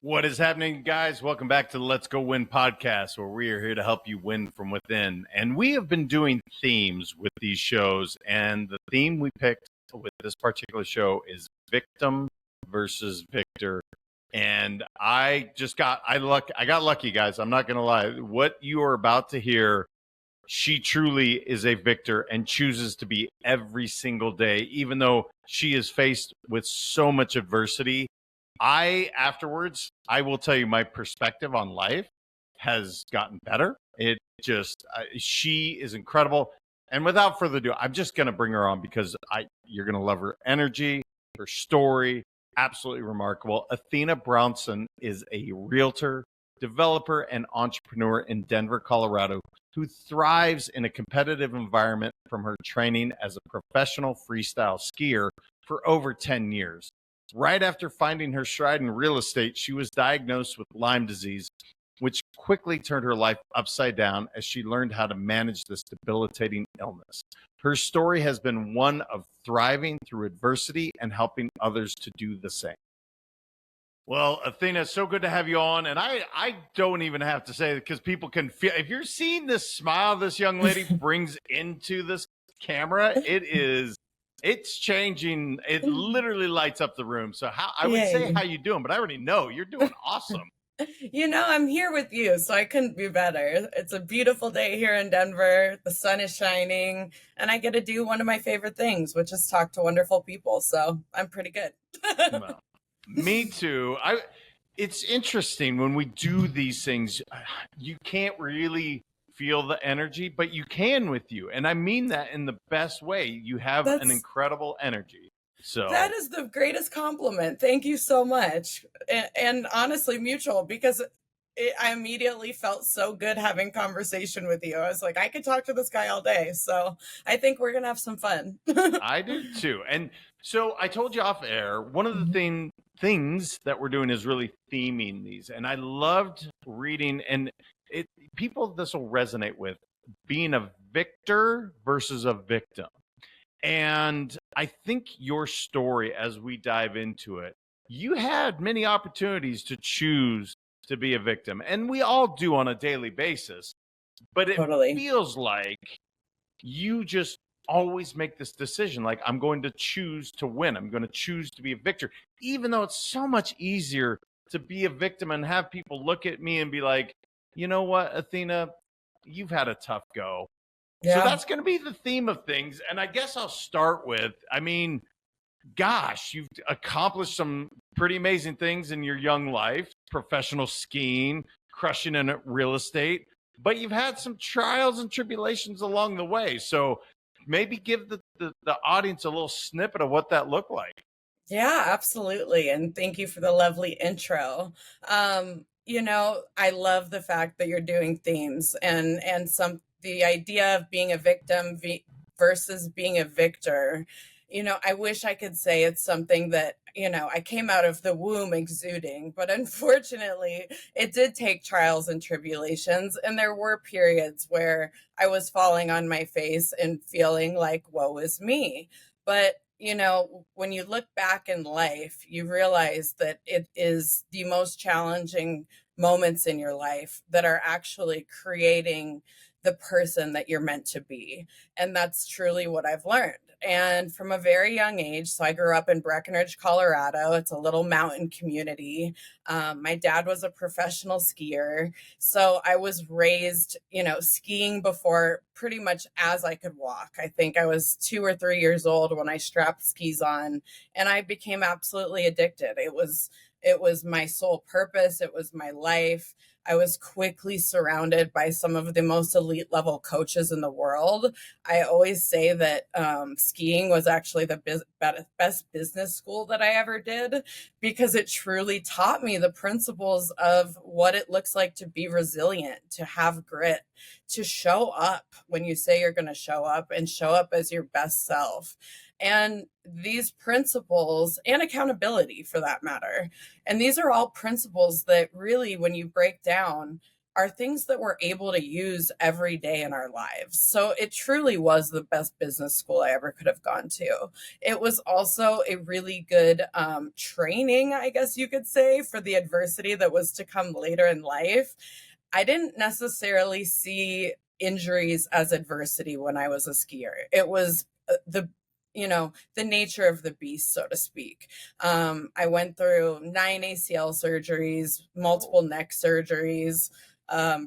What is happening, guys? Welcome back to the Let's Go Win podcast, where we are here to help you win from within. And we have been doing themes with these shows. And the theme we picked with this particular show is victim versus victor. And I got lucky, guys. I'm not going to lie. What you are about to hear, she truly is a victor and chooses to be every single day, even though she is faced with so much adversity. Afterwards, I will tell you my perspective on life has gotten better. She is incredible. And without further ado, I'm just going to bring her on because you're going to love her energy, her story, absolutely remarkable. Athena Brownson is a realtor, developer, and entrepreneur in Denver, Colorado, who thrives in a competitive environment from her training as a professional freestyle skier for over 10 years. Right after finding her stride in real estate, she was diagnosed with Lyme disease, which quickly turned her life upside down as she learned how to manage this debilitating illness. Her story has been one of thriving through adversity and helping others to do the same. Well, Athena, it's so good to have you on. And I don't even have to say it because people can feel, if you're seeing this smile this young lady brings into this camera, it's changing. It literally lights up the room. So I would say how you doing, but I already know you're doing awesome. I'm here with you, so I couldn't be better. It's a beautiful day here in Denver. The sun is shining, and I get to do one of my favorite things, which is talk to wonderful people. So I'm pretty good. Well, me too. It's interesting when we do these things, you can't really feel the energy, but you can with you. And I mean that in the best way. You have an incredible energy. So that is the greatest compliment. Thank you so much. And honestly, mutual, because I immediately felt so good having conversation with you. I was like, I could talk to this guy all day. So I think we're going to have some fun. I do too. And so I told you off air, one of the things that we're doing is really theming these. And I loved reading, and this will resonate with being a victor versus a victim. And I think your story, as we dive into it, you had many opportunities to choose to be a victim. And we all do on a daily basis. But it feels like you just always make this decision. Like, I'm going to choose to win. I'm going to choose to be a victor, even though it's so much easier to be a victim and have people look at me and be like, you know what, Athena, you've had a tough go. Yeah. So that's going to be the theme of things. And I guess I'll start with, gosh, you've accomplished some pretty amazing things in your young life, professional skiing, crushing in real estate, but you've had some trials and tribulations along the way. So maybe give the audience a little snippet of what that looked like. Yeah, absolutely. And thank you for the lovely intro. I love the fact that you're doing themes and the idea of being a victim versus being a victor. I wish I could say it's something that, I came out of the womb exuding, but unfortunately it did take trials and tribulations. And there were periods where I was falling on my face and feeling like, woe is me. But when you look back in life, you realize that it is the most challenging moments in your life that are actually creating the person that you're meant to be. And that's truly what I've learned. And from a very young age, so I grew up in Breckenridge, Colorado. It's a little mountain community. My dad was a professional skier. So I was raised, skiing before pretty much as I could walk. I think I was 2 or 3 years old when I strapped skis on, and I became absolutely addicted. It was my sole purpose. It was my life. I was quickly surrounded by some of the most elite level coaches in the world. I always say that skiing was actually the best business school that I ever did, because it truly taught me the principles of what it looks like to be resilient, to have grit, to show up when you say you're going to show up, and show up as your best self. And these principles, and accountability for that matter. And these are all principles that really, when you break down, are things that we're able to use every day in our lives. So it truly was the best business school I ever could have gone to. It was also a really good training, I guess you could say, for the adversity that was to come later in life. I didn't necessarily see injuries as adversity when I was a skier. It was the nature of the beast, so to speak. I went through 9 ACL surgeries, multiple neck surgeries,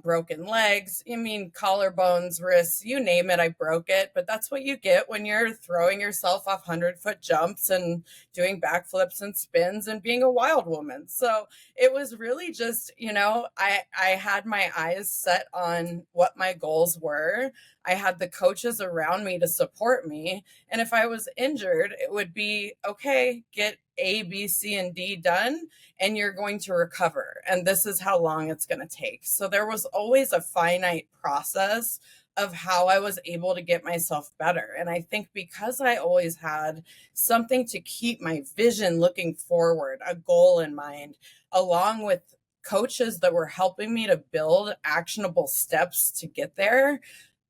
broken legs. I mean, collarbones, wrists, you name it, I broke it. But that's what you get when you're throwing yourself off 100-foot jumps and doing backflips and spins and being a wild woman. So it was really just, I had my eyes set on what my goals were. I had the coaches around me to support me. And if I was injured, it would be, okay, get A, B, C, and D done, and you're going to recover. And this is how long it's going to take. So there was always a finite process of how I was able to get myself better. And I think because I always had something to keep my vision looking forward, a goal in mind, along with coaches that were helping me to build actionable steps to get there,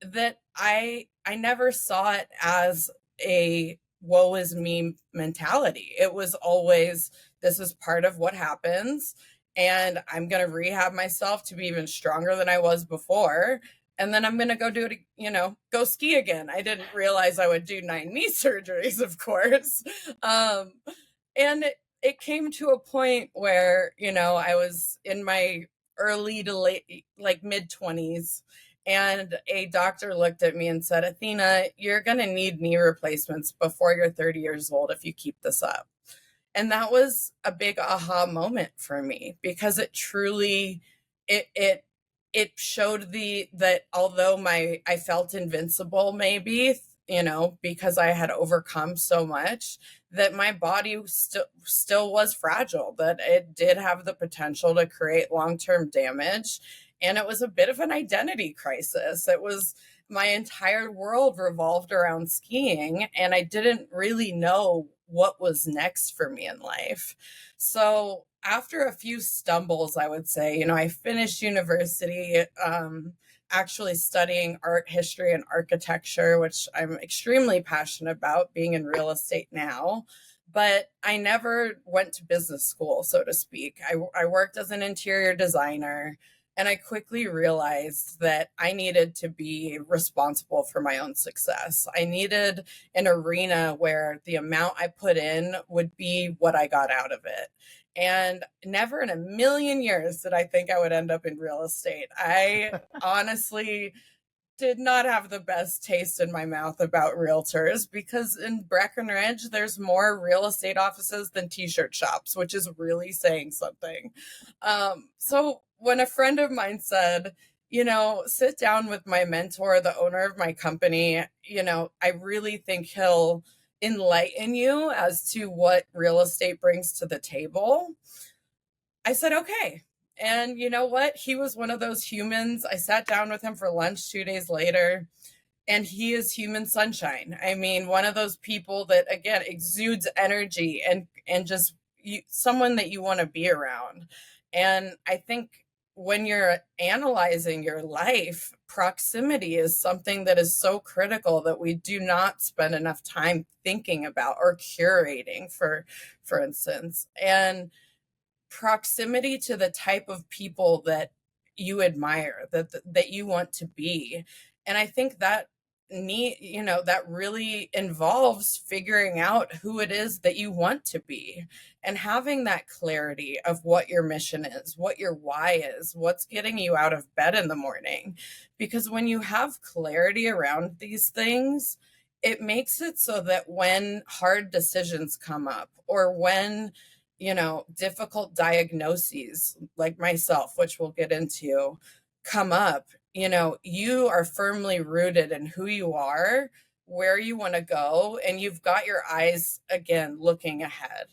that I never saw it as a woe is me mentality. It was always, this is part of what happens, and I'm going to rehab myself to be even stronger than I was before. And then I'm going to go do it, go ski again. I didn't realize I would do 9 knee surgeries, of course. And it came to a point where, I was in my early to late, like mid 20s. And a doctor looked at me and said, Athena, you're going to need knee replacements before you're 30 years old if you keep this up. And that was a big aha moment for me, because it truly, it showed that although I felt invincible, maybe, because I had overcome so much, that my body still was fragile, that it did have the potential to create long-term damage. And it was a bit of an identity crisis. It was, my entire world revolved around skiing, and I didn't really know what was next for me in life. So after a few stumbles, I would say, I finished university, actually studying art history and architecture, which I'm extremely passionate about, being in real estate now. But I never went to business school, so to speak. I worked as an interior designer. And I quickly realized that I needed to be responsible for my own success. I needed an arena where the amount I put in would be what I got out of it. And never in a million years did I think I would end up in real estate. I honestly did not have the best taste in my mouth about realtors, because in Breckenridge, there's more real estate offices than t-shirt shops, which is really saying something. So when a friend of mine said, sit down with my mentor, the owner of my company, I really think he'll enlighten you as to what real estate brings to the table, I said, okay. And you know what? He was one of those humans. I sat down with him for lunch 2 days later, and he is human sunshine. I mean, one of those people that, again, exudes energy and just someone that you want to be around. And I think when you're analyzing your life, proximity is something that is so critical that we do not spend enough time thinking about or curating, for instance. And proximity to the type of people that you admire, that you want to be. And I think that that really involves figuring out who it is that you want to be, and having that clarity of what your mission is, what your why is, what's getting you out of bed in the morning. Because when you have clarity around these things, it makes it so that when hard decisions come up, or when difficult diagnoses like myself, which we'll get into, come up, you are firmly rooted in who you are, where you want to go, and you've got your eyes again looking ahead.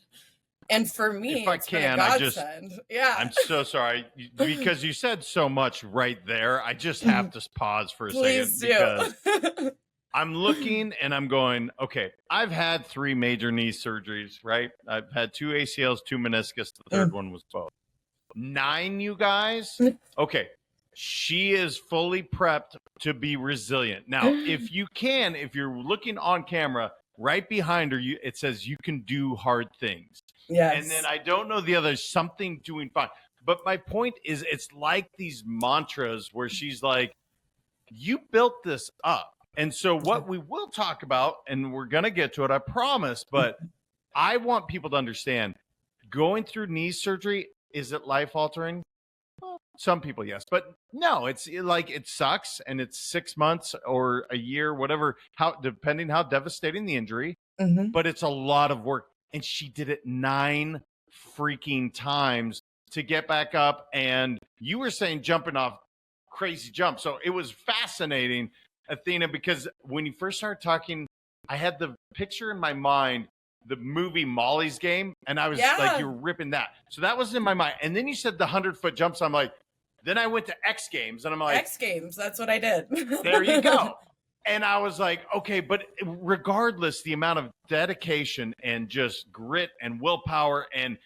And for me, if I it's been can, a godsend. I'm so sorry, because you said so much right there. I just have to pause for a Please second, because do. I'm looking and I'm going, okay, I've had 3 major knee surgeries, right? I've had 2 ACLs, 2 meniscus. The third one was both. 9, you guys? Okay. she is fully prepped to be resilient. Now, if you're looking on camera, right behind her, it says you can do hard things. Yes. And then I don't know the other, something doing fine. But my point is, it's like these mantras where she's like, you built this up. And so what we will talk about, and we're going to get to it, I promise, but I want people to understand, going through knee surgery, is it life altering? Well, some people, yes, but no, it's like, it sucks, and it's 6 months or a year, whatever, depending how devastating the injury, but it's a lot of work. And she did it 9 freaking times to get back up. And you were saying jumping off crazy jump. So it was fascinating, Athena, because when you first started talking, I had the picture in my mind, the movie Molly's Game, and I was like, you're ripping that. So that was in my mind. And then you said the 100-foot jumps. I'm like, then I went to X Games, and I'm like, X Games, that's what I did. There you go. And I was like, okay, but regardless, the amount of dedication and just grit and willpower and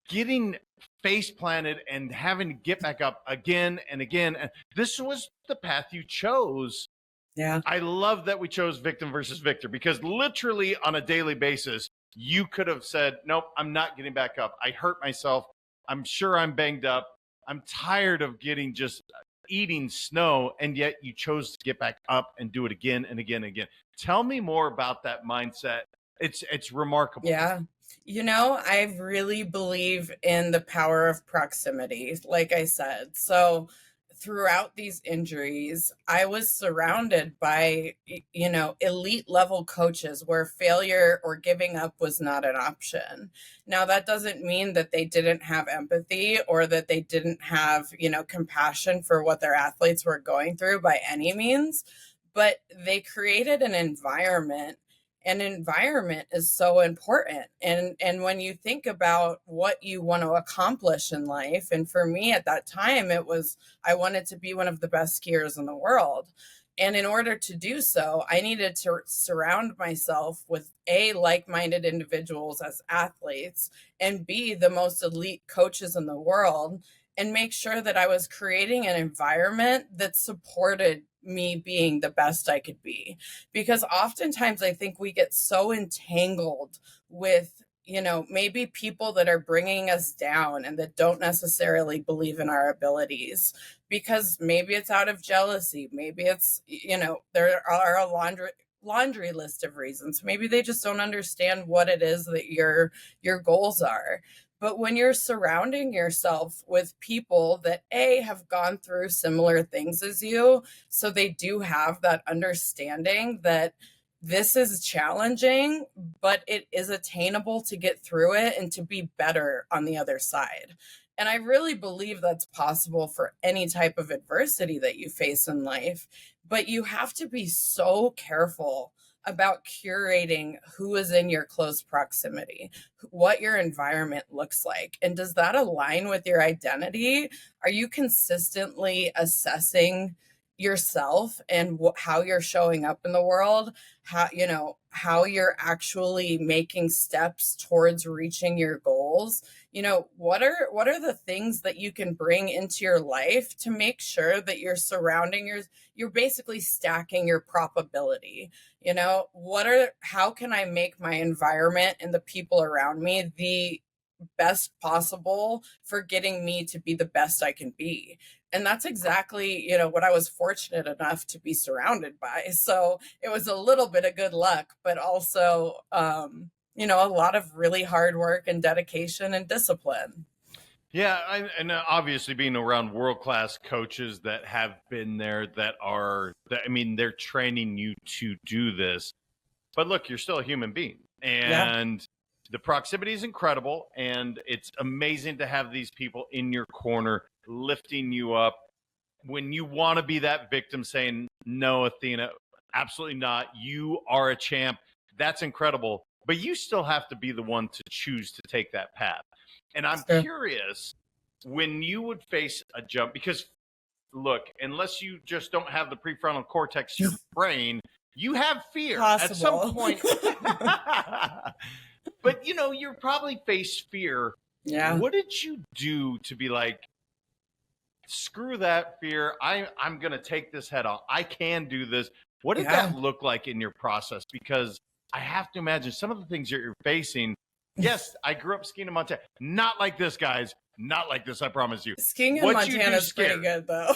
getting face planted and having to get back up again and again. And this was the path you chose. Yeah. I love that we chose victim versus victor, because literally on a daily basis, you could have said, nope, I'm not getting back up. I hurt myself. I'm sure I'm banged up. I'm tired of just eating snow. And yet you chose to get back up and do it again and again and again. Tell me more about that mindset. It's remarkable. Yeah. I really believe in the power of proximity, like I said. So throughout these injuries, I was surrounded by, elite level coaches where failure or giving up was not an option. Now, that doesn't mean that they didn't have empathy or that they didn't have, compassion for what their athletes were going through by any means, but they created an environment. And environment is so important. And when you think about what you want to accomplish in life, and for me at that time, I wanted to be one of the best skiers in the world. And in order to do so, I needed to surround myself with A, like-minded individuals as athletes, and B, the most elite coaches in the world, and make sure that I was creating an environment that supported me being the best I could be. Because oftentimes I think we get so entangled with, maybe people that are bringing us down and that don't necessarily believe in our abilities, because maybe it's out of jealousy. Maybe it's, there are a laundry list of reasons. Maybe they just don't understand what it is that your goals are. But when you're surrounding yourself with people that A, have gone through similar things as you, so they do have that understanding that this is challenging, but it is attainable to get through it and to be better on the other side. And I really believe that's possible for any type of adversity that you face in life. But you have to be so careful about curating who is in your close proximity, what your environment looks like. And does that align with your identity? Are you consistently assessing yourself and how you're showing up in the world, how you're actually making steps towards reaching your goals? What are the things that you can bring into your life to make sure that you're you're basically stacking your probability? How can I make my environment and the people around me the best possible for getting me to be the best I can be? And that's exactly, what I was fortunate enough to be surrounded by. So it was a little bit of good luck, but also, a lot of really hard work and dedication and discipline. Yeah, and obviously being around world-class coaches that have been there, they're training you to do this. But look, you're still a human being, and the proximity is incredible, and it's amazing to have these people in your corner lifting you up when you want to be that victim, saying, no, Athena, absolutely not. You are a champ. That's incredible. But you still have to be the one to choose to take that path. And I'm curious, when you would face a jump, because look, unless you just don't have the prefrontal cortex, your brain, you have fear at some point. But you probably face fear. Yeah. What did you do to be like, screw that fear. I'm going to take this head on. I can do this. What did Yeah. that look like in your process? Because I have to imagine some of the things that you're facing. Yes, I grew up skiing in Montana. Not like this, guys. Not like this, I promise you. Skiing in What you Montana do is pretty scared. good, though.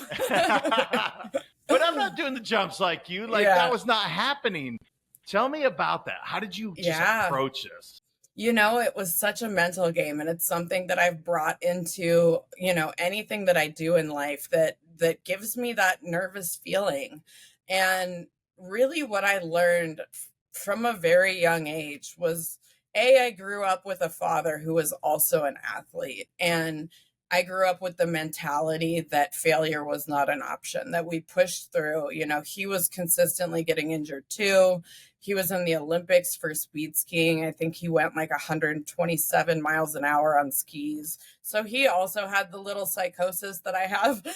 But I'm not doing the jumps like you. Like, that Yeah. was not happening. Tell me about that. How did you just Yeah. approach this? You know, it was such a mental game, and it's something that I've brought into, you know, anything that I do in life that gives me that nervous feeling. And really what I learned from a very young age was I grew up with a father who was also an athlete, and I grew up with the mentality that failure was not an option, that we pushed through. You know, he was consistently getting injured too. He was in the Olympics for speed skiing. I think he went like 127 miles an hour on skis. So he also had the little psychosis that I have.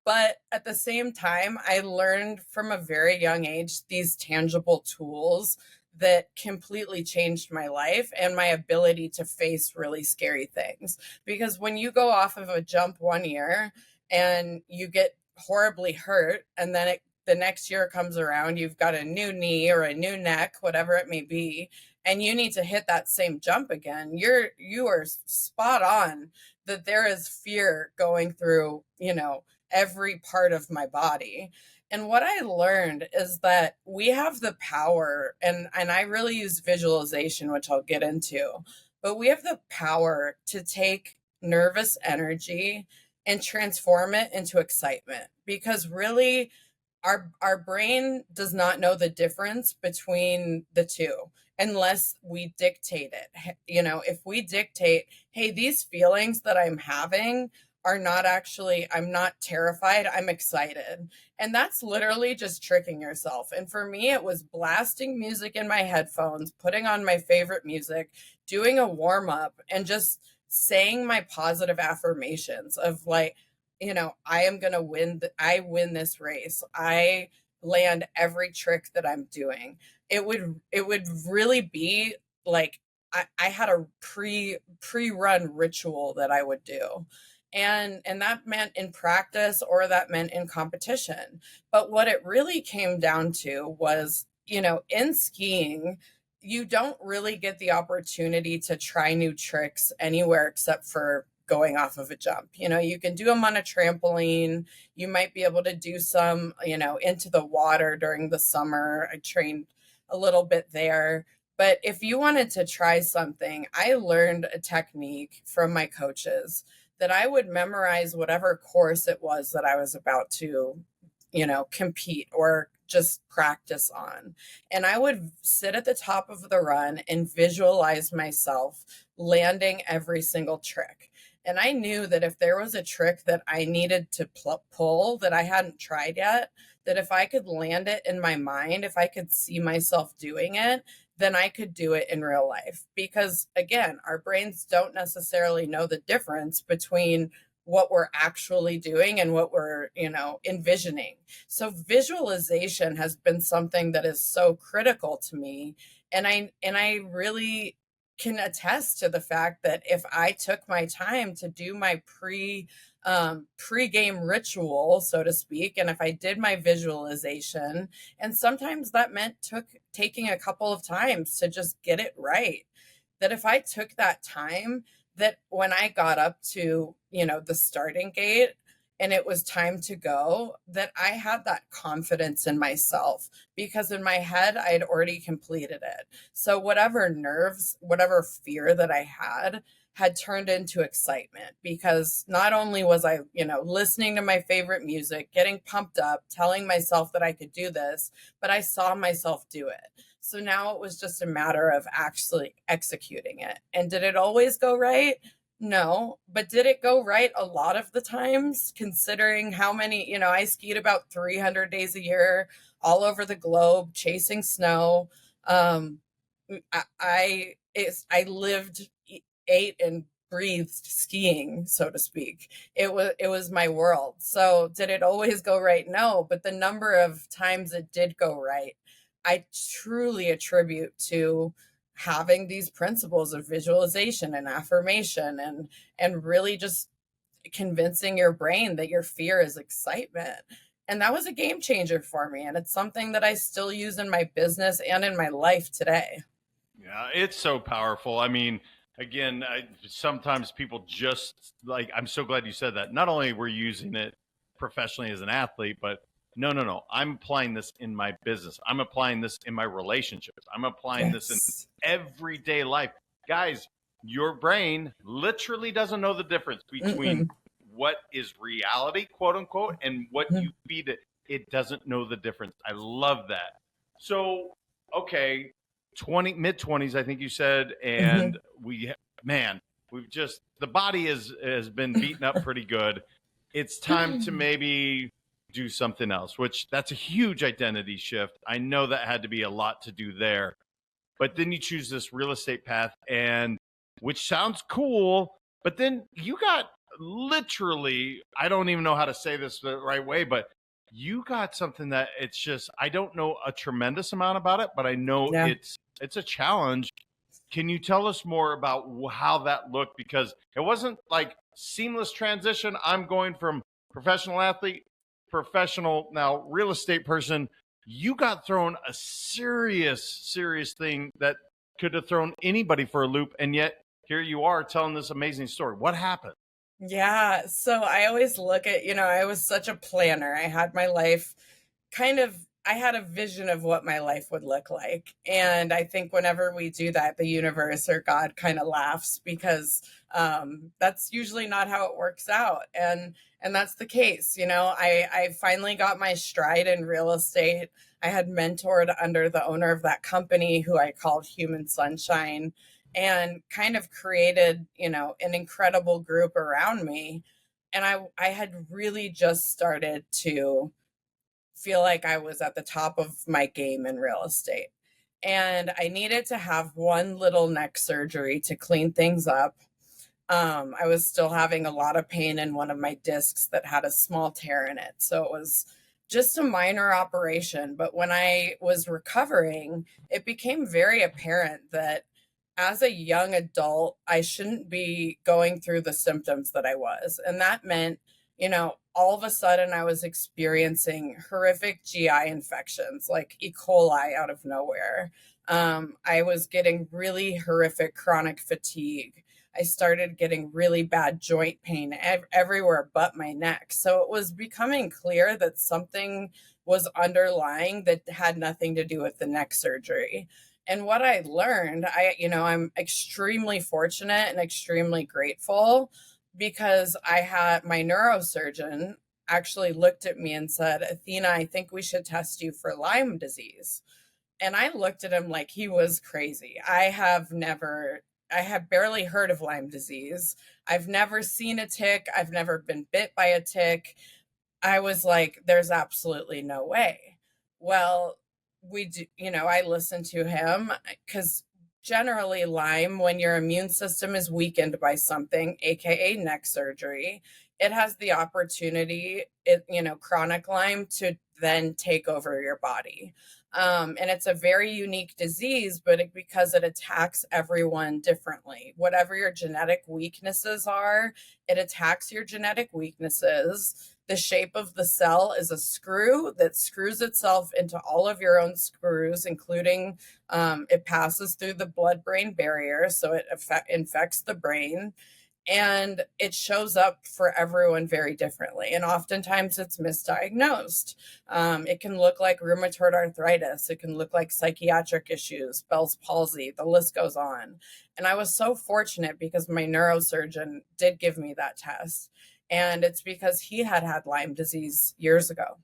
But at the same time, I learned from a very young age these tangible tools that completely changed my life and my ability to face really scary things. Because when you go off of a jump one year and you get horribly hurt, and then the next year comes around, you've got a new knee or a new neck, whatever it may be, and you need to hit that same jump again, you are spot on that there is fear going through, you know, every part of my body. And what I learned is that we have the power, and I really use visualization, which I'll get into, but we have the power to take nervous energy and transform it into excitement. Because really, our brain does not know the difference between the two unless we dictate it. You know, if we dictate, hey, these feelings that I'm having are not actually, I'm not terrified, I'm excited. And that's literally just tricking yourself. And for me, it was blasting music in my headphones, putting on my favorite music, doing a warm up, and just saying my positive affirmations of like, you know, I am going to win. I win this race. I land every trick that I'm doing. It would really be like I had a pre-run ritual that I would do. And that meant in practice or that meant in competition. But what it really came down to was, you know, in skiing, you don't really get the opportunity to try new tricks anywhere except for going off of a jump. You know, you can do them on a trampoline. You might be able to do some, you know, into the water during the summer. I trained a little bit there. But if you wanted to try something, I learned a technique from my coaches that I would memorize whatever course it was that I was about to, you know, compete or just practice on. And I would sit at the top of the run and visualize myself landing every single trick. And I knew that if there was a trick that I needed to pull that I hadn't tried yet, that if I could land it in my mind, if I could see myself doing it, then I could do it in real life. Because again, our brains don't necessarily know the difference between what we're actually doing and what we're, you know, envisioning. So visualization has been something that is so critical to me. And I really can attest to the fact that if I took my time to do my pre-game ritual, so to speak, and if I did my visualization, and sometimes that meant taking a couple of times to just get it right, that if I took that time, that when I got up to, you know, the starting gate and it was time to go, that I had that confidence in myself because in my head, I had already completed it. So whatever nerves, whatever fear that I had turned into excitement because not only was I, you know, listening to my favorite music, getting pumped up, telling myself that I could do this, but I saw myself do it. So now it was just a matter of actually executing it. And did it always go right? No, but did it go right a lot of the times, considering how many, you know, I skied about 300 days a year all over the globe, chasing snow. Um, I lived, ate, and breathed skiing, so to speak. It was my world. So did it always go right? No, but the number of times it did go right, I truly attribute to having these principles of visualization and affirmation and really just convincing your brain that your fear is excitement. And that was a game changer for me. And it's something that I still use in my business and in my life today. Yeah, it's so powerful. I mean, again, sometimes people just like, I'm so glad you said that. Not only were you using it professionally as an athlete, but no. I'm applying this in my business. I'm applying this in my relationships. I'm applying this in Yes. everyday life. Guys, your brain literally doesn't know the difference between Mm-mm. what is reality, quote unquote, and what you Mhm. feed it. It doesn't know the difference. I love that. So, okay, 20 mid 20s, I think you said, and Mhm. man, we've just, the body has been beaten up pretty good. It's time to maybe do something else, which that's a huge identity shift. I know that had to be a lot to do there, but then you choose this real estate path, and which sounds cool, but then you got literally, I don't even know how to say this the right way, but you got something that it's just, I don't know a tremendous amount about it, but I know Yeah. it's a challenge. Can you tell us more about how that looked? Because it wasn't like seamless transition. I'm going from professional athlete, professional, now real estate person. You got thrown a serious thing that could have thrown anybody for a loop. And yet here you are telling this amazing story. What happened? Yeah. So I always look at, I was such a planner. I had my life kind of, I had a vision of what my life would look like. And I think whenever we do that, the universe or God kind of laughs because that's usually not how it works out. And that's the case. I finally got my stride in real estate. I had mentored under the owner of that company who I called Human Sunshine, and kind of created, an incredible group around me. And I had really just started to feel like I was at the top of my game in real estate. And I needed to have one little neck surgery to clean things up. I was still having a lot of pain in one of my discs that had a small tear in it. So it was just a minor operation. But when I was recovering, it became very apparent that as a young adult, I shouldn't be going through the symptoms that I was. And that meant, all of a sudden I was experiencing horrific GI infections like E. coli out of nowhere. I was getting really horrific chronic fatigue. I started getting really bad joint pain everywhere but my neck. So it was becoming clear that something was underlying that had nothing to do with the neck surgery. And what I learned, I'm extremely fortunate and extremely grateful because I had my neurosurgeon actually looked at me and said, Athena, I think we should test you for Lyme disease. And I looked at him like he was crazy. I have barely heard of Lyme disease. I've never seen a tick. I've never been bit by a tick. I was like, there's absolutely no way. Well, I listened to him because generally Lyme, when your immune system is weakened by something, AKA neck surgery, it has the opportunity, chronic Lyme to then take over your body. And it's a very unique disease, but because it attacks everyone differently. Whatever your genetic weaknesses are, it attacks your genetic weaknesses. The shape of the cell is a screw that screws itself into all of your own screws, including it passes through the blood-brain barrier, so it infects the brain. And it shows up for everyone very differently. And oftentimes it's misdiagnosed. It can look like rheumatoid arthritis. It can look like psychiatric issues, Bell's palsy, the list goes on. And I was so fortunate because my neurosurgeon did give me that test. And it's because he had had Lyme disease years ago.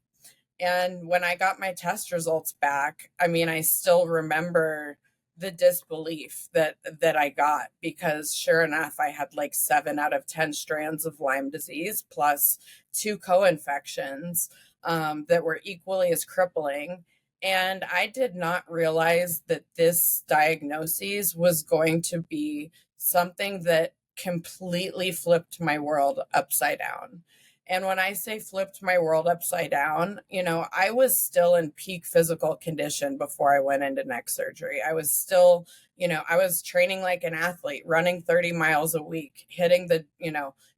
And when I got my test results back, I mean, I still remember the disbelief that I got, because sure enough, I had like 7 out of 10 strands of Lyme disease plus 2 co-infections that were equally as crippling. And I did not realize that this diagnosis was going to be something that completely flipped my world upside down. And when I say flipped my world upside down, I was still in peak physical condition before I went into neck surgery. I was still, I was training like an athlete, running 30 miles a week, hitting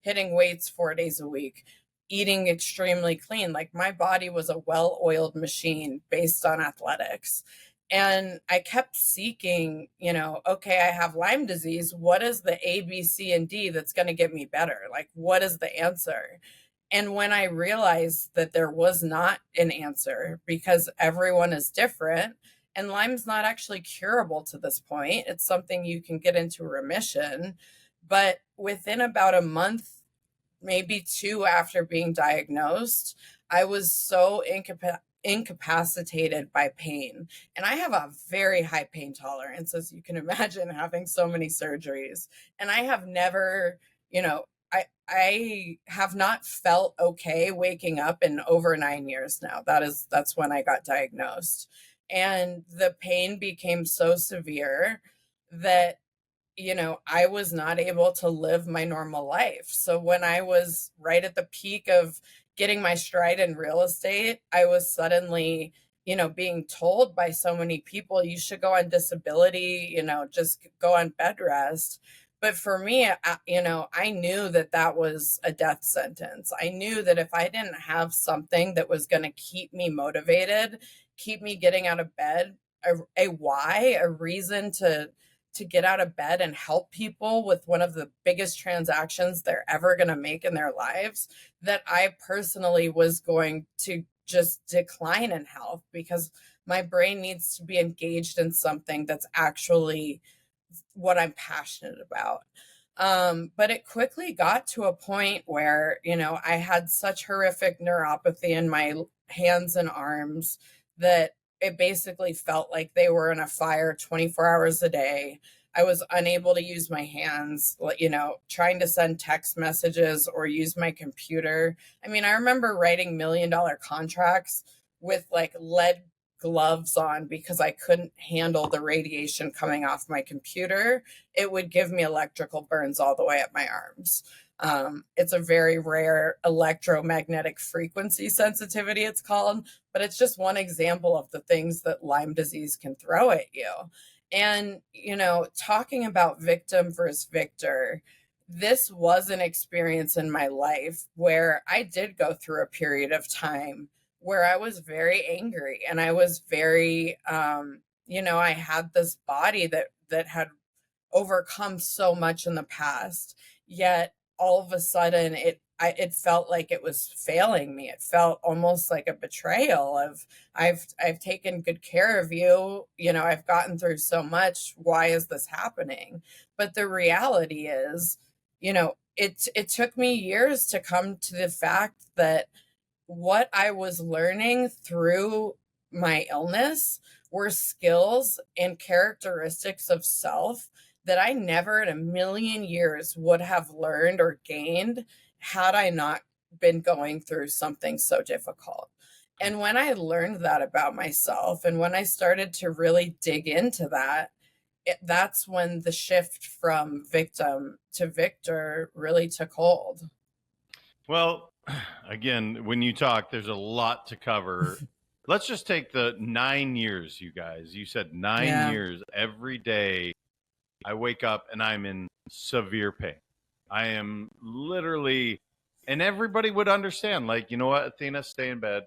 weights 4 days a week, eating extremely clean. Like my body was a well-oiled machine based on athletics. And I kept seeking, okay, I have Lyme disease. What is the A, B, C, and D that's going to get me better? Like, what is the answer? And when I realized that there was not an answer because everyone is different, and Lyme's not actually curable to this point, it's something you can get into remission. But within about a month, maybe two after being diagnosed, I was so incapacitated by pain. And I have a very high pain tolerance, as you can imagine, having so many surgeries. And I have never, I have not felt okay waking up in over 9 years now. That's when I got diagnosed. And the pain became so severe that I was not able to live my normal life. So when I was right at the peak of getting my stride in real estate, I was suddenly, being told by so many people, you should go on disability, just go on bed rest. But for me, I knew that that was a death sentence. I knew that if I didn't have something that was going to keep me motivated, keep me getting out of bed, a why, a reason to get out of bed and help people with one of the biggest transactions they're ever going to make in their lives, that I personally was going to just decline in health because my brain needs to be engaged in something that's actually what I'm passionate about. But it quickly got to a point where, I had such horrific neuropathy in my hands and arms that it basically felt like they were in a fire 24 hours a day. I was unable to use my hands, trying to send text messages or use my computer. I mean, I remember writing $1 million contracts with like lead gloves on because I couldn't handle the radiation coming off my computer. It would give me electrical burns all the way up my arms. It's a very rare electromagnetic frequency sensitivity, it's called, but it's just one example of the things that Lyme disease can throw at you. And, talking about victim versus victor, this was an experience in my life where I did go through a period of time where I was very angry and I was very, I had this body that had overcome so much in the past, yet all of a sudden it felt like it was failing me. It felt almost like a betrayal of I've taken good care of you, I've gotten through so much. Why is this happening? But the reality is, it took me years to come to the fact that what I was learning through my illness were skills and characteristics of self that I never in a million years would have learned or gained had I not been going through something so difficult. And when I learned that about myself and when I started to really dig into that, that's when the shift from victim to victor really took hold. Well, again, when you talk, there's a lot to cover. Let's just take the 9 years, you guys. You said 9 years every day. I wake up and I'm in severe pain. I am literally, and everybody would understand, like, you know what, Athena, stay in bed.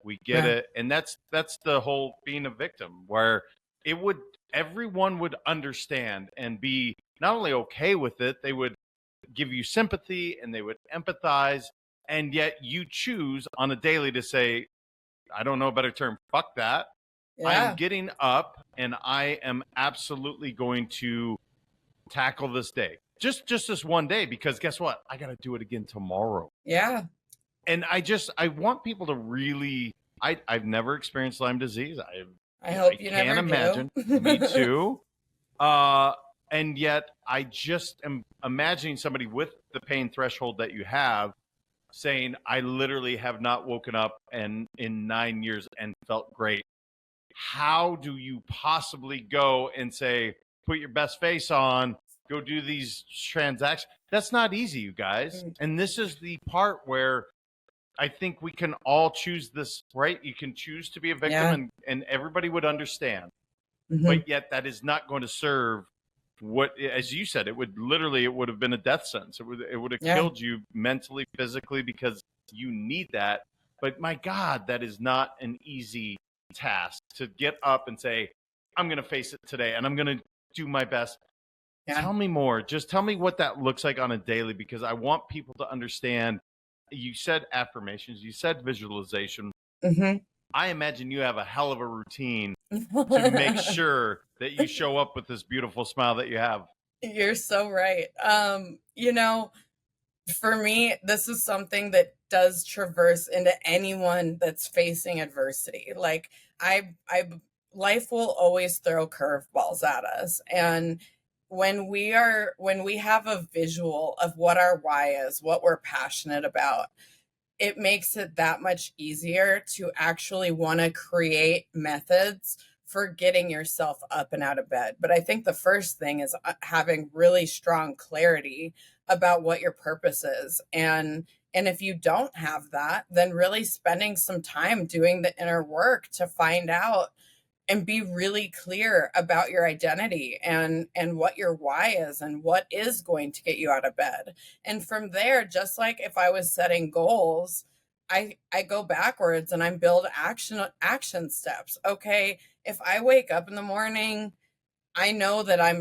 We get it. And that's the whole being a victim, where everyone would understand and be not only okay with it, they would give you sympathy and they would empathize. And yet you choose on a daily to say, I don't know a better term, fuck that. I am getting up and I am absolutely going to tackle this day. Just this one day, because guess what? I got to do it again tomorrow. Yeah. And I want people to really, I've never experienced Lyme disease. I hope you can't never imagine. do. Me too. And yet I just am imagining somebody with the pain threshold that you have saying, I literally have not woken up in 9 years and felt great. How do you possibly go and say, put your best face on, go do these transactions? That's not easy, you guys. And this is the part where I think we can all choose this, right? You can choose to be a victim, Yeah. and everybody would understand. Hmm. But yet that is not going to serve what, as you said, it would have been a death sentence. It would have Yeah. killed you mentally, physically, because you need that. But my God, that is not an easy task to get up and say, I'm going to face it today and I'm going to do my best. Yeah. Tell me more. Just tell me what that looks like on a daily, because I want people to understand. You said affirmations, you said visualization. Hmm. I imagine you have a hell of a routine to make sure that you show up with this beautiful smile that you have. You're so right. For me, this is something that does traverse into anyone that's facing adversity. Like I life will always throw curveballs at us. And when we have a visual of what our why is, what we're passionate about, it makes it that much easier to actually want to create methods for getting yourself up and out of bed. But I think the first thing is having really strong clarity about what your purpose is. And if you don't have that, then really spending some time doing the inner work to find out and be really clear about your identity and what your why is and what is going to get you out of bed. And from there, just like if I was setting goals, I go backwards and I build action steps. Okay, if I wake up in the morning, I know that I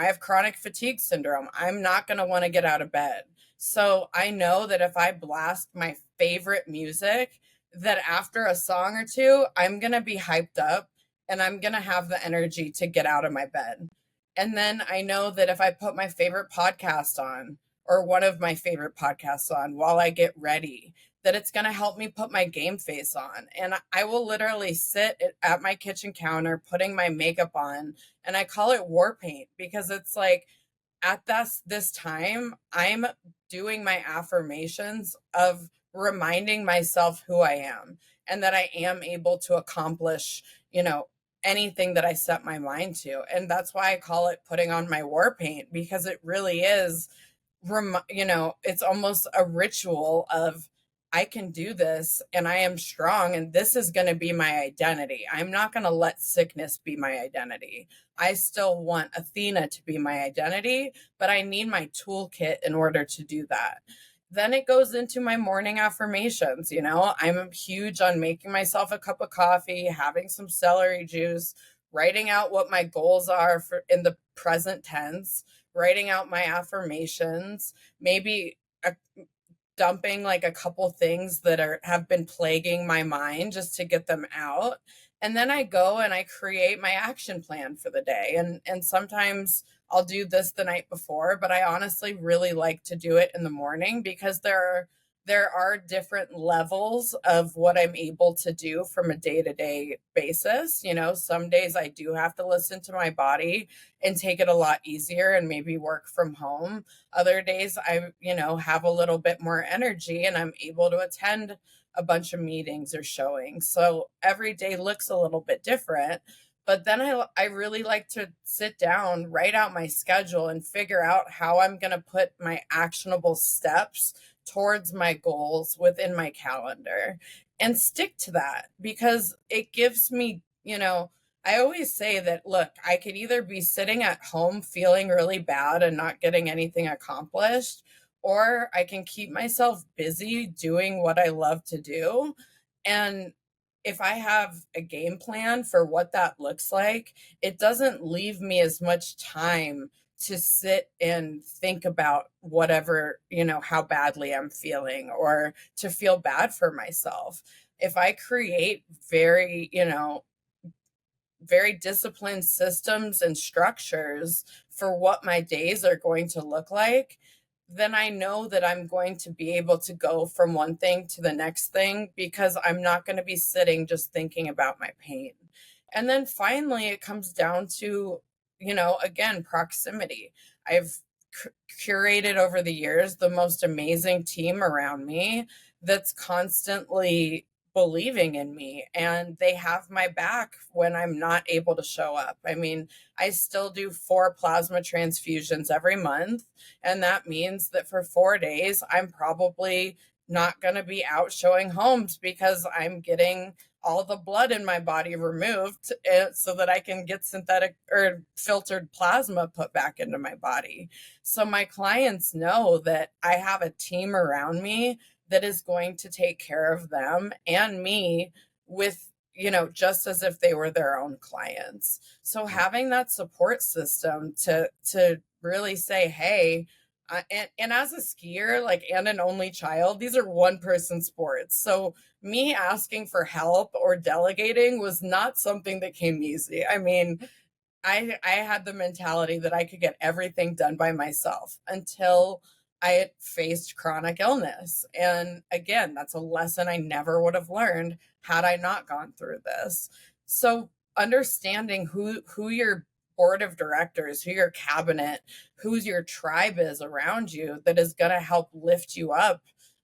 have chronic fatigue syndrome. I'm not going to want to get out of bed. So I know that if I blast my favorite music, that after a song or two, I'm going to be hyped up and I'm going to have the energy to get out of my bed. And then I know that if I put my favorite podcast on or one of my favorite podcasts on while I get ready, that it's going to help me put my game face on. And I will literally sit at my kitchen counter putting my makeup on, and I call it war paint because it's like at this time I'm doing my affirmations of reminding myself who I am and that I am able to accomplish, anything that I set my mind to. And that's why I call it putting on my war paint, because it really is it's almost a ritual of I can do this and I am strong and this is going to be my identity. I'm not going to let sickness be my identity. I still want Athena to be my identity, but I need my toolkit in order to do that. Then it goes into my morning affirmations. I'm huge on making myself a cup of coffee, having some celery juice, writing out what my goals are for in the present tense, writing out my affirmations, maybe dumping like a couple things that have been plaguing my mind just to get them out. And then I go and I create my action plan for the day. And sometimes I'll do this the night before, but I honestly really like to do it in the morning because there are different levels of what I'm able to do from a day-to-day basis. Some days I do have to listen to my body and take it a lot easier and maybe work from home. Other days have a little bit more energy and I'm able to attend a bunch of meetings or showings. So every day looks a little bit different. But then I really like to sit down, write out my schedule, and figure out how I'm going to put my actionable steps towards my goals within my calendar and stick to that, because it gives me, I always say that, look, I could either be sitting at home feeling really bad and not getting anything accomplished, or I can keep myself busy doing what I love to do. And if I have a game plan for what that looks like, it doesn't leave me as much time to sit and think about whatever, how badly I'm feeling or to feel bad for myself. If I create very disciplined systems and structures for what my days are going to look like, then I know that I'm going to be able to go from one thing to the next thing because I'm not going to be sitting just thinking about my pain. And then finally, it comes down to, again, proximity. I've curated over the years the most amazing team around me that's constantly believing in me, and they have my back when I'm not able to show up. I mean, I still do 4 plasma transfusions every month, and that means that for 4 days I'm probably not going to be out showing homes because I'm getting all the blood in my body removed so that I can get synthetic or filtered plasma put back into my body. So my clients know that I have a team around me that is going to take care of them and me with, just as if they were their own clients. So having that support system to really say, hey, and as a skier, like, and an only child, these are one person sports. So me asking for help or delegating was not something that came easy. I mean, I had the mentality that I could get everything done by myself until I had faced chronic illness. And again, that's a lesson I never would have learned had I not gone through this. So understanding who your board of directors, who your cabinet, who's your tribe is around you that is going to help lift you up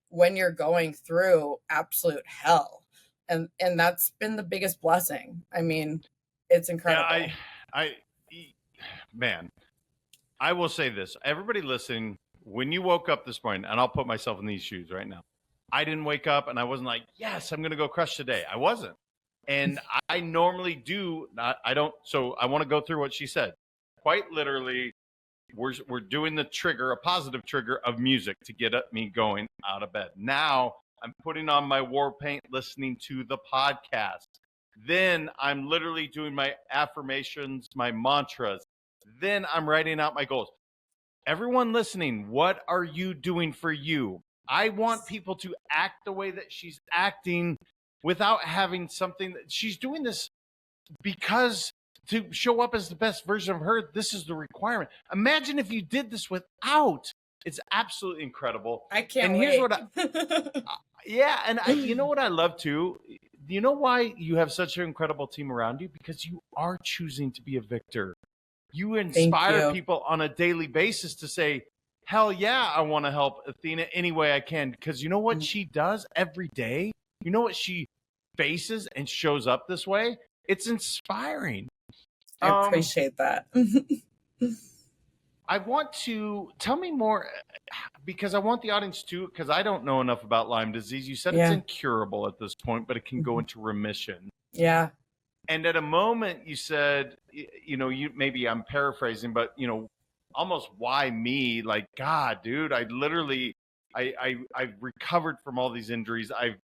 when you're going through absolute hell. And that's been the biggest blessing. I mean, it's incredible. Yeah, man, I will say this. Everybody listening, when you woke up this morning, and I'll put myself in these shoes right now. I didn't wake up and I wasn't like, yes, I'm going to go crush today. I wasn't. And I normally do not, I don't. So I want to go through what she said. Quite literally, we're doing the trigger, a positive trigger of music to get me going out of bed. Now I'm putting on my war paint, listening to the podcast. Then I'm literally doing my affirmations, my mantras. Then I'm writing out my goals. Everyone listening, what are you doing for you? I want people to act the way that she's acting without having something that she's doing this because to show up as the best version of her, this is the requirement. Imagine if you did this without. It's absolutely incredible. I can't and wait. Here's what yeah, and you know what I love too? You know why you have such an incredible team around you? Because you are choosing to be a victor. You inspire people on a daily basis to say, hell yeah, I want to help Athena any way I can. Because you know what she does every day? You know what she faces and shows up this way? It's inspiring. I appreciate that. I want to tell me more because I want the audience to, because I don't know enough about Lyme disease. You said it's incurable at this point, but it can go into remission. Yeah. And at a moment you said, maybe I'm paraphrasing, but almost why me? Like, God, dude, I've recovered from all these injuries. I've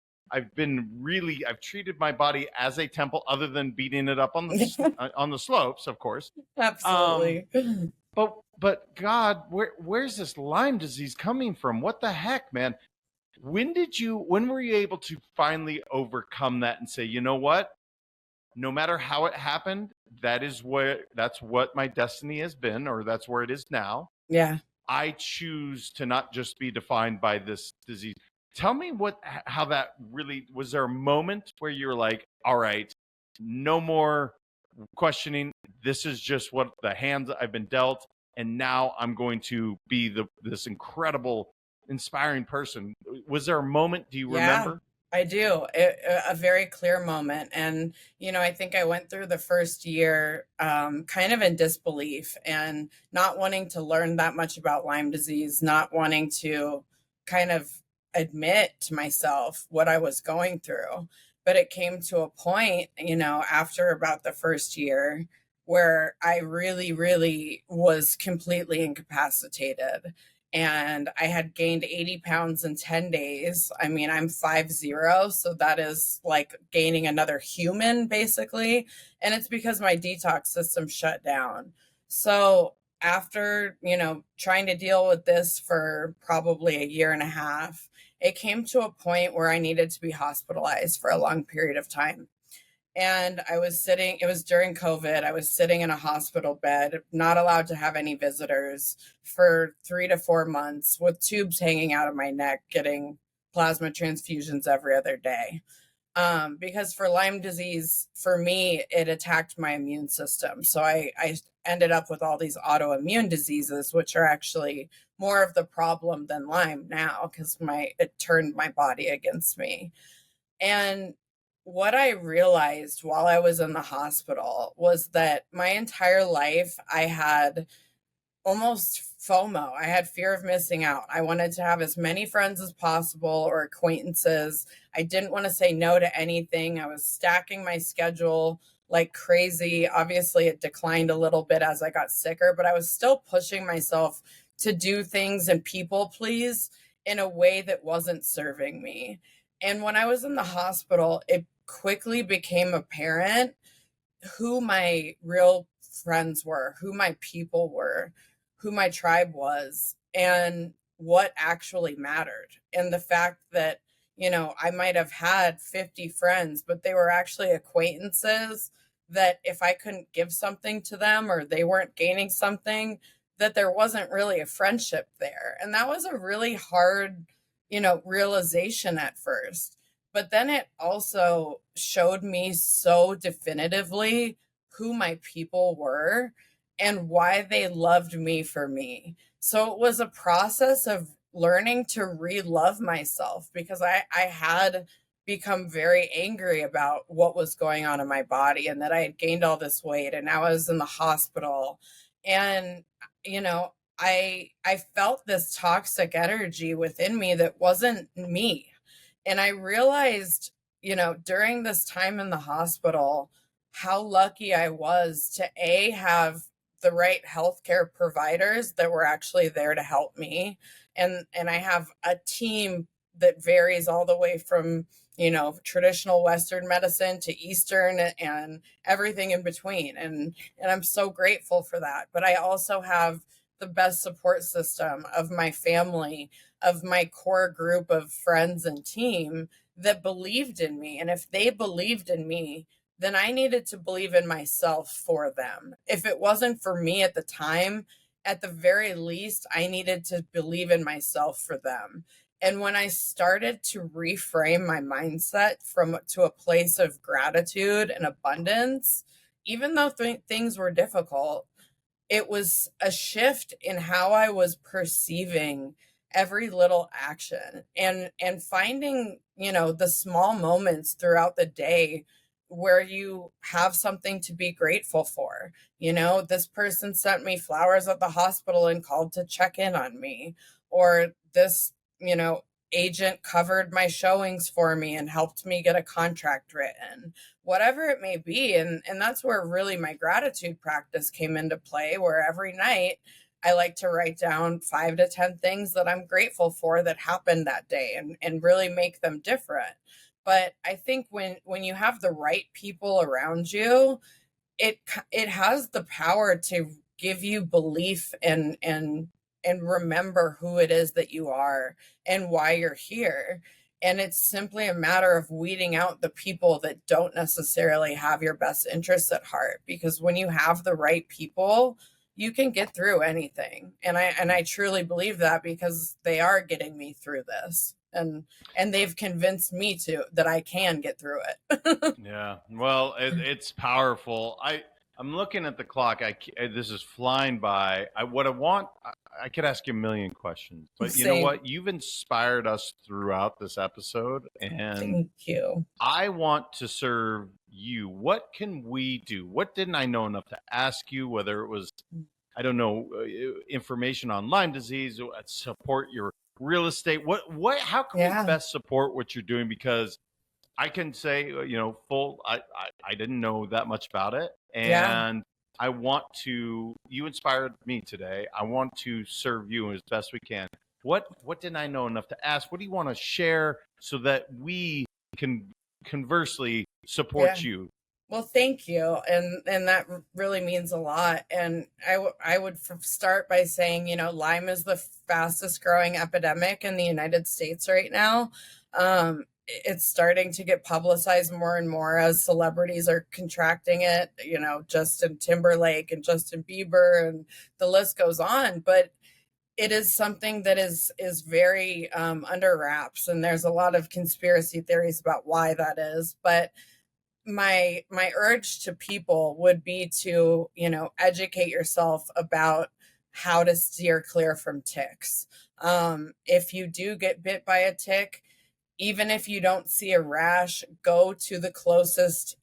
treated my body as a temple, other than beating it up on the slopes, of course. Absolutely. But God, where's this Lyme disease coming from? What the heck, man? When were you able to finally overcome that and say, you know what? No matter how it happened, that's what my destiny has been, or that's where it is now. Yeah. I choose to not just be defined by this disease. Tell me how that really was. There a moment where you're like, all right, no more questioning. This is just what the hands I've been dealt. And now I'm going to be this incredible, inspiring person. Was there a moment? Do you remember? I do. A very clear moment. And, I think I went through the first year kind of in disbelief and not wanting to learn that much about Lyme disease, not wanting to kind of admit to myself what I was going through. But it came to a point, after about the first year where I really, really was completely incapacitated. And I had gained 80 pounds in 10 days. I mean, I'm 5'0", so that is like gaining another human, basically. And it's because my detox system shut down. So after, trying to deal with this for probably a year and a half, it came to a point where I needed to be hospitalized for a long period of time. And it was during COVID. I was sitting in a hospital bed, not allowed to have any visitors for 3 to 4 months with tubes hanging out of my neck, getting plasma transfusions every other day. Because for Lyme disease, for me, it attacked my immune system. So I ended up with all these autoimmune diseases, which are actually more of the problem than Lyme now, because it turned my body against me. And what I realized while I was in the hospital was that my entire life I had almost FOMO. I had fear of missing out. I wanted to have as many friends as possible or acquaintances. I didn't want to say no to anything. I was stacking my schedule like crazy. Obviously, it declined a little bit as I got sicker, but I was still pushing myself to do things and people please in a way that wasn't serving me. And when I was in the hospital, it quickly became apparent who my real friends were, who my people were, who my tribe was, and what actually mattered. And the fact that, I might have had 50 friends, but they were actually acquaintances that if I couldn't give something to them or they weren't gaining something, that there wasn't really a friendship there. And that was a really hard, realization at first. But then it also showed me so definitively who my people were and why they loved me for me. So it was a process of learning to re-love myself because I had become very angry about what was going on in my body and that I had gained all this weight and now I was in the hospital. And, you know, I felt this toxic energy within me that wasn't me. And I realized, during this time in the hospital, how lucky I was to have the right healthcare providers that were actually there to help me. And I have a team that varies all the way from, traditional Western medicine to Eastern and everything in between. And I'm so grateful for that. But I also have the best support system of my family, of my core group of friends and team that believed in me. And if they believed in me, then I needed to believe in myself for them. If it wasn't for me at the time, at the very least, I needed to believe in myself for them. And when I started to reframe my mindset to a place of gratitude and abundance, even though things were difficult, it was a shift in how I was perceiving every little action and finding, the small moments throughout the day where you have something to be grateful for. This person sent me flowers at the hospital and called to check in on me, or this, agent covered my showings for me and helped me get a contract written, whatever it may be. And that's where really my gratitude practice came into play, where every night I like to write down 5 to 10 things that I'm grateful for that happened that day and really make them different. But I think when you have the right people around you, it has the power to give you belief and remember who it is that you are and why you're here. And it's simply a matter of weeding out the people that don't necessarily have your best interests at heart, because when you have the right people, you can get through anything. And I truly believe that, because they are getting me through this, and they've convinced me that I can get through it. Yeah. Well, it's powerful. I'm looking at the clock. This is flying by. I could ask you a million questions, but you know Same. what? You've inspired us throughout this episode, and Thank you. I want to serve you. What can we do? What didn't I know enough to ask you? Whether it was, I don't know, information on Lyme disease, support your real estate. How can we Yeah. best support what you're doing? Because I can say, I didn't know that much about it. Yeah. And you inspired me today. I want to serve you as best we can. What didn't I know enough to ask? What do you want to share so that we can conversely support you? Well, thank you. And that really means a lot. And I would start by saying, Lyme is the fastest growing epidemic in the United States right now. It's starting to get publicized more and more as celebrities are contracting it, Justin Timberlake and Justin Bieber, and the list goes on. But it is something that is very under wraps, and there's a lot of conspiracy theories about why that is. But my urge to people would be to, educate yourself about how to steer clear from ticks. If you do get bit by a tick, even if you don't see a rash, go to the closest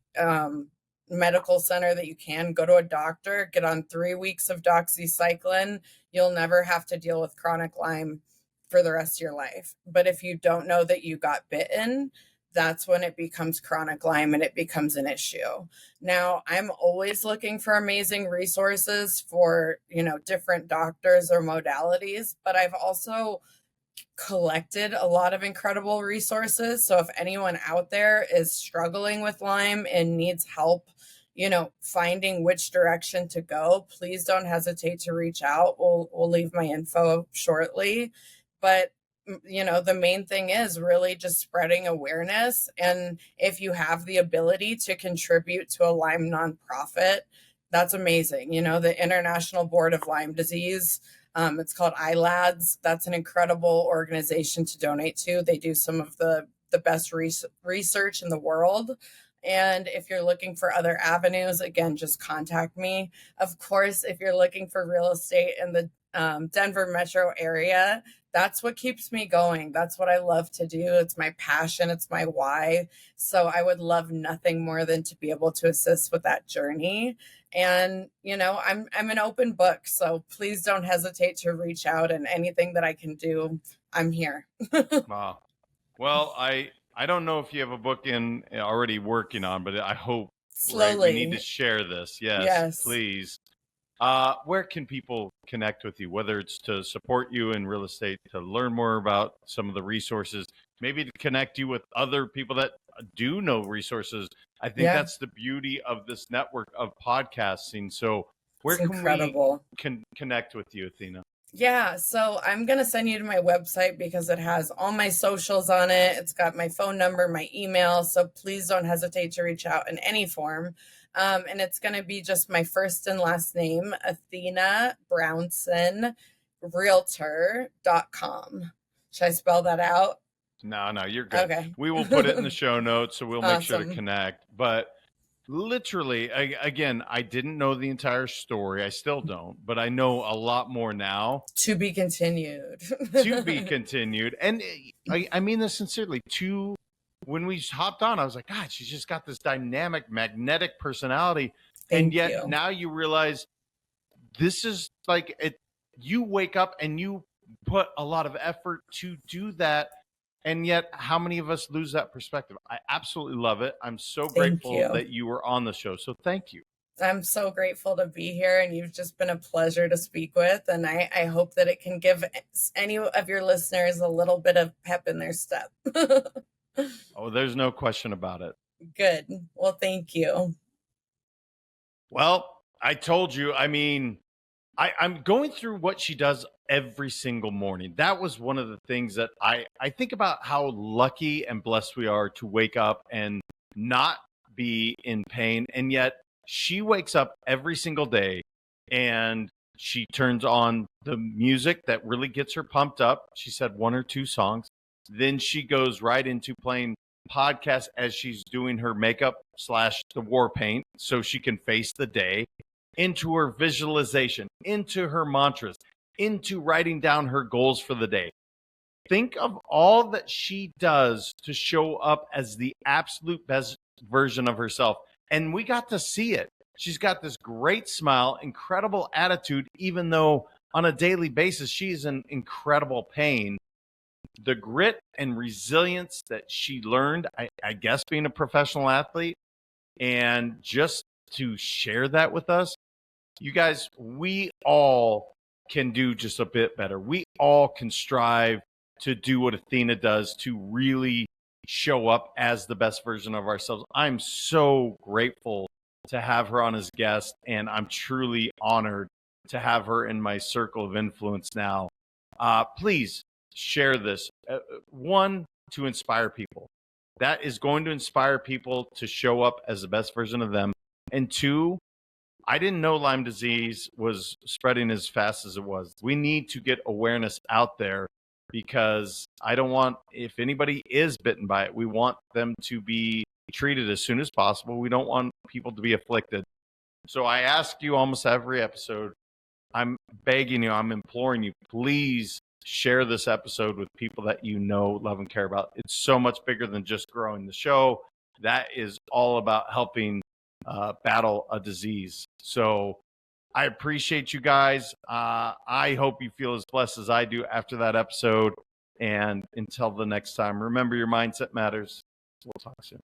medical center that you can. Go to a doctor, get on 3 weeks of doxycycline. You'll never have to deal with chronic Lyme for the rest of your life. But if you don't know that you got bitten, that's when it becomes chronic Lyme and it becomes an issue. Now, I'm always looking for amazing resources for, different doctors or modalities, but I've also collected a lot of incredible resources. So if anyone out there is struggling with Lyme and needs help, finding which direction to go, please don't hesitate to reach out. We'll leave my info shortly. But the main thing is really just spreading awareness. And if you have the ability to contribute to a Lyme nonprofit, that's amazing. The International Board of Lyme Disease, it's called ILADS. That's an incredible organization to donate to. They do some of the best research in the world. And if you're looking for other avenues, again, just contact me. Of course, if you're looking for real estate in the Denver metro area, that's what keeps me going. That's what I love to do. It's my passion. It's my why. So I would love nothing more than to be able to assist with that journey. And, I'm an open book. So please don't hesitate to reach out, and anything that I can do, I'm here. Wow. Well, I don't know if you have a book in already working on, but I hope Slowly. we need to share this. Yes. Please. Where can people connect with you, whether it's to support you in real estate, to learn more about some of the resources, maybe to connect you with other people that do know resources? I think that's the beauty of this network of podcasting. So where can we connect with you, Athena? Yeah, so I'm going to send you to my website because it has all my socials on it. It's got my phone number, my email. So please don't hesitate to reach out in any form. And it's going to be just my first and last name, Athena Brownson, realtor.com. Should I spell that out? No, you're good. Okay. We will put it in the show notes, so we'll make sure to connect. But literally, again, I didn't know the entire story. I still don't, but I know a lot more now. To be continued. To be continued. And I mean this sincerely. When we hopped on, I was like, God, she's just got this dynamic, magnetic personality. And yet now you realize this is like it. You wake up and you put a lot of effort to do that. And yet, how many of us lose that perspective? I absolutely love it. I'm so grateful that you were on the show. So thank you. I'm so grateful to be here, and you've just been a pleasure to speak with. And I hope that it can give any of your listeners a little bit of pep in their step. Oh, there's no question about it. Good. Well, thank you. Well, I told you, I mean, I'm going through what she does every single morning. That was one of the things that I think about, how lucky and blessed we are to wake up and not be in pain. And yet she wakes up every single day and she turns on the music that really gets her pumped up. She said 1 or 2 songs. Then she goes right into playing podcasts as she's doing her makeup / the war paint so she can face the day, into her visualization, into her mantras, into writing down her goals for the day. Think of all that she does to show up as the absolute best version of herself. And we got to see it. She's got this great smile, incredible attitude, even though on a daily basis, she's in incredible pain. The grit and resilience that she learned, I guess, being a professional athlete, and just to share that with us, you guys, we all can do just a bit better. We all can strive to do what Athena does, to really show up as the best version of ourselves. I'm so grateful to have her on as guest, and I'm truly honored to have her in my circle of influence now. Please share this. 1, to inspire people. That is going to inspire people to show up as the best version of them. And 2, I didn't know Lyme disease was spreading as fast as it was. We need to get awareness out there, because I don't want, if anybody is bitten by it, we want them to be treated as soon as possible. We don't want people to be afflicted. So I ask you almost every episode, I'm begging you, I'm imploring you, please share this episode with people that you know, love, and care about. It's so much bigger than just growing the show. That is all about helping battle a disease. So I appreciate you guys. I hope you feel as blessed as I do after that episode. And until the next time, remember your mindset matters. We'll talk soon.